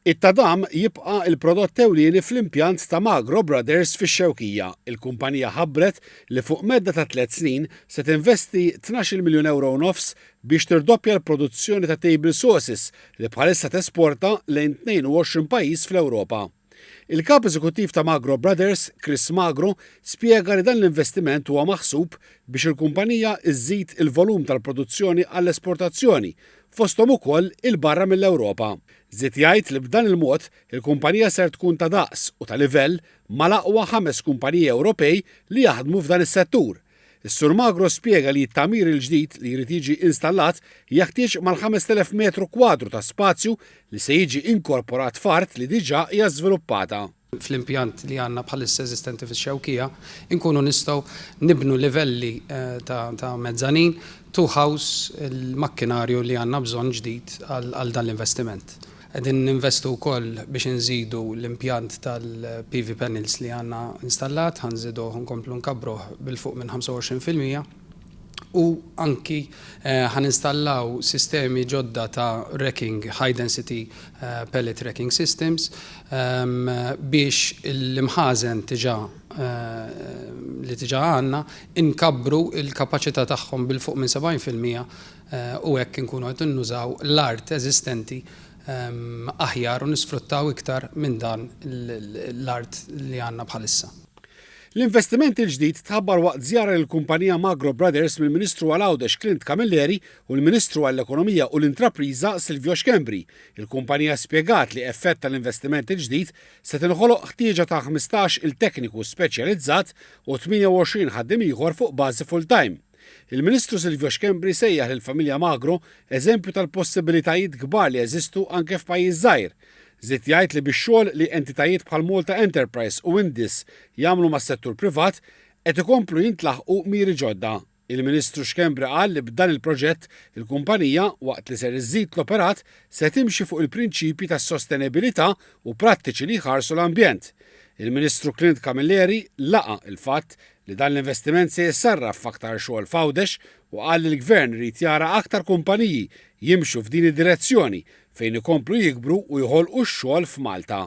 It-tadam jibqa' il-prodott ewlieni fl-impjant ta' Magro Brothers fix-Xewkija. Il-kumpanija ħabbret li fuq medda ta' 3 snin se tinvesti 12 miljun euro u nofs biex tirdoppja l-produzzjoni ta' table sauces li bħalissa tesporta lejn 22 pajjiż fl-Ewropa. Il-kap eżekuttiv ta' Magro Brothers, Chris Magro, spjega li dan l-investiment huwa maħsub biex il-kumpanija iżżid il-volum tal-produzzjoni għall-esportazzjoni, fosthom ukoll il-barra mill-Ewropa. Żied jgħid li b'dan il-mod il-kumpanija ser tkun ta' daqs u ta' livell mal-aqwa 5 kumpaniji Ewropej li jaħdmu f'dan is-settur. Is-Sur Magro spjega li t-tagħmir il-ġdid li jrid jiġi installat jeħtieġ mal-5,000 metru kwadru ta' spazju li se jiġi inkorporat f'art li diġà hija żviluppata. Fl-impjant li għandna bħalissa eżistenti fix-Xewkija, inkunu nistgħu nibnu livelli ta' mezzanin to house il-makkinarju li għandna bżonn ġdid għal dan l-investiment. Qegħdin ninvestu wkoll biex inżidu l-impjant tal-PV panels li għandna installat, ħanżiduh nkomplu nkabruh bil-fuq minn 25%. U anki ħaninstallaw sistemi ġodda ta' racking, high density pellet racking systems biex l-imħazen li tiġa għanna inkabru il-kapacità tagħhom bil-fuq minn 70% u hekk inkunu qed nużaw l-art eżistenti aħjar u nisfruttaw iktar minn dan l-art li għandna bħalissa. L-investiment il-ġdid tħabbar waqt żjara l-kumpanija Magro Brothers mill-Ministru għall-Għawdex Clint Camilleri u l-Ministru għall-Ekonomija u l-Intrapriża Silvio Xkembri. Il-kumpanija spjegat li effett tal-investiment il-ġdid se tinħoloq ħtieġa ta' 15 il-tekniku speċjalizzat u 28 ħaddiem ieħor fuq bażi full-time. Il-Ministru Silvio Xkembri sejjaħ lill-familja Magro eżempju tal-possibilitajiet kbar li jeżistu anke f'pajjiż żgħir. Żied jgħid li bix-xogħol li entitajiet bħal Malta Enterprise u Indis jagħmlu mas-settur privat qed ikomplu jintlaħqu miri ġodda. Il-Ministru Xkembri qal li b'dan il-proġett il-kumpanija waqt li ser iżżid l-operat se timxi fuq il-prinċipji tas-sostenibilità u prattiċi li jħarsu l-ambjent. Il-Ministru Clint Camilleri laqa il-fatt li dan l-investiment se jissarraf f'aktar xogħol f'Għawdex u qal li l-Gvern irid jara aktar kumpaniji jimxu f'din id-direzzjoni fejn ikomplu jikbru u jħolqu x-xogħol f'Malta.